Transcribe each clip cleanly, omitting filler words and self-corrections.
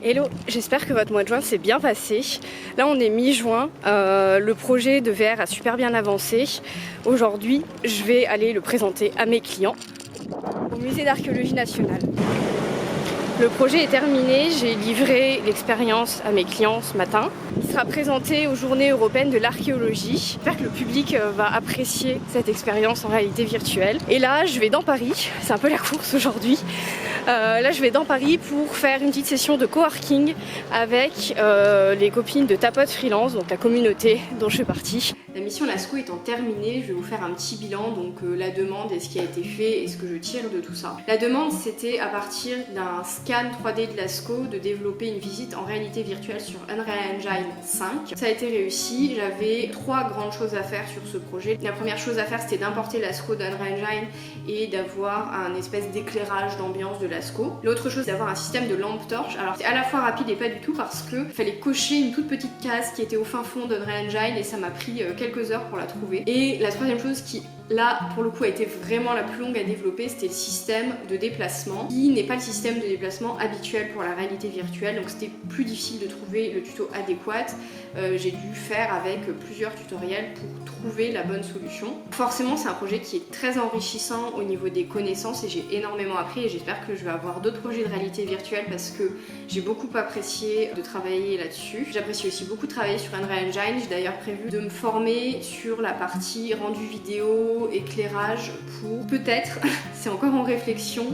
Hello, j'espère que votre mois de juin s'est bien passé. Là on est mi-juin, le projet de VR a super bien avancé. Aujourd'hui je vais aller le présenter à mes clients au musée d'archéologie nationale. Le projet est terminé, j'ai livré l'expérience à mes clients ce matin. Il sera présenté aux Journées européennes de l'archéologie. J'espère que le public va apprécier cette expérience en réalité virtuelle. Et là, je vais dans Paris, c'est un peu la course aujourd'hui. Là, je vais dans Paris pour faire une petite session de coworking avec les copines de Tapote Freelance, donc la communauté dont je fais partie. La mission Lascaux étant terminée, je vais vous faire un petit bilan, donc la demande et ce qui a été fait et ce que je tire de tout ça. La demande, c'était à partir d'un scan 3D de Lascaux de développer une visite en réalité virtuelle sur Unreal Engine 5. Ça a été réussi, j'avais 3 grandes choses à faire sur ce projet. La première chose à faire, c'était d'importer Lascaux d'Unreal Engine et d'avoir un espèce d'éclairage d'ambiance de Lascaux. L'autre chose, c'est d'avoir un système de lampe torche. Alors c'est à la fois rapide et pas du tout parce que fallait cocher une toute petite case qui était au fin fond d'Unreal Engine et ça m'a pris quelques heures pour la trouver. Et la troisième chose qui là pour le coup a été vraiment la plus longue à développer, c'était le système de déplacement qui n'est pas le système de déplacement habituel pour la réalité virtuelle, donc c'était plus difficile de trouver le tuto adéquat. J'ai dû faire avec plusieurs tutoriels pour trouver la bonne solution. Forcément c'est un projet qui est très enrichissant au niveau des connaissances et j'ai énormément appris et j'espère que je vais avoir d'autres projets de réalité virtuelle parce que j'ai beaucoup apprécié de travailler là-dessus. J'apprécie aussi beaucoup de travailler sur Unreal Engine, j'ai d'ailleurs prévu de me former sur la partie rendu vidéo, éclairage pour peut-être, c'est encore en réflexion,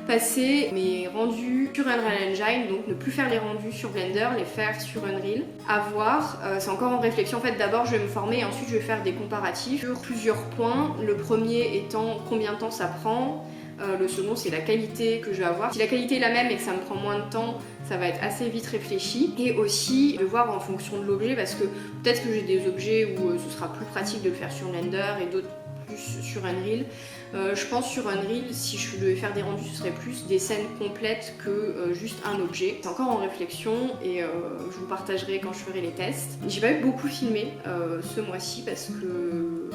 passer mes rendus sur Unreal Engine, donc ne plus faire les rendus sur Blender, les faire sur Unreal. À voir, c'est encore en réflexion. En fait, d'abord je vais me former et ensuite je vais faire des comparatifs sur plusieurs points. Le premier étant combien de temps ça prend. Le second, c'est la qualité que je vais avoir. Si la qualité est la même et que ça me prend moins de temps, ça va être assez vite réfléchi. Et aussi de voir en fonction de l'objet, parce que peut-être que j'ai des objets où ce sera plus pratique de le faire sur Blender et d'autres plus sur Unreal. Je pense sur Unreal, si je devais faire des rendus, ce serait plus des scènes complètes que juste un objet. C'est encore en réflexion et je vous partagerai quand je ferai les tests. J'ai pas eu beaucoup filmé ce mois-ci parce que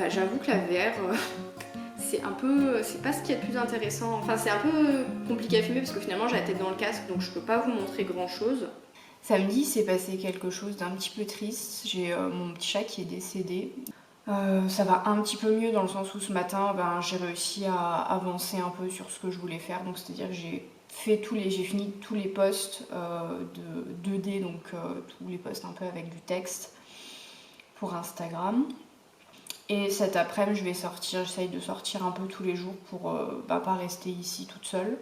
j'avoue que la VR... c'est pas ce qu'il y a de plus intéressant, enfin c'est un peu compliqué à filmer parce que finalement j'ai la tête dans le casque donc je peux pas vous montrer grand chose. Samedi s'est passé quelque chose d'un petit peu triste, j'ai mon petit chat qui est décédé. Ça va un petit peu mieux dans le sens où ce matin j'ai réussi à avancer un peu sur ce que je voulais faire, donc c'est à dire que j'ai fini tous les posts de 2D, donc tous les posts un peu avec du texte pour Instagram. Et cet après-midi, je vais sortir, j'essaye de sortir un peu tous les jours pour pas rester ici toute seule.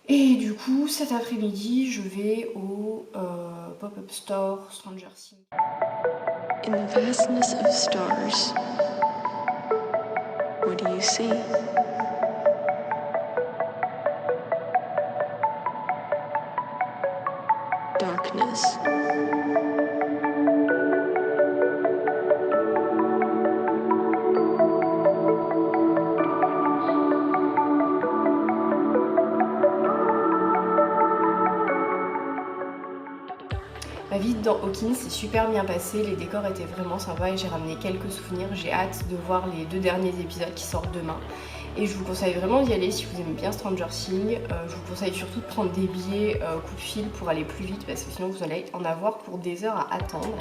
Et du coup, cet après-midi, je vais au pop-up store Stranger Things. In the vastness of stars, what do you see? Darkness. Ma visite dans Hawkins s'est super bien passée, les décors étaient vraiment sympas et j'ai ramené quelques souvenirs. J'ai hâte de voir les 2 derniers épisodes qui sortent demain. Et je vous conseille vraiment d'y aller si vous aimez bien Stranger Things. Je vous conseille surtout de prendre des billets coup de fil pour aller plus vite parce que sinon vous allez en avoir pour des heures à attendre.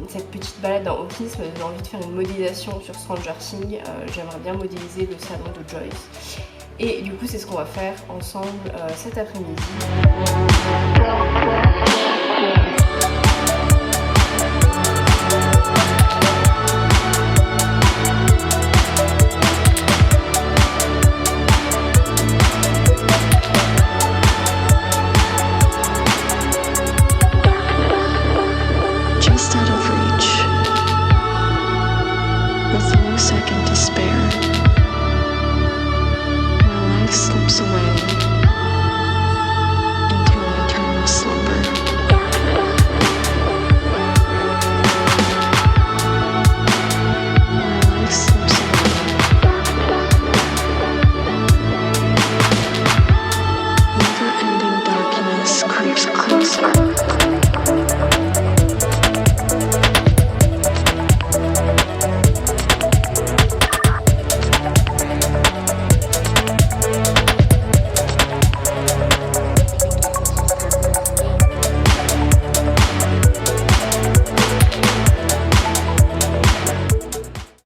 Cette petite balade dans Hawkins me donne envie de faire une modélisation sur Stranger Things. J'aimerais bien modéliser le salon de Joyce. Et du coup c'est ce qu'on va faire ensemble cet après-midi.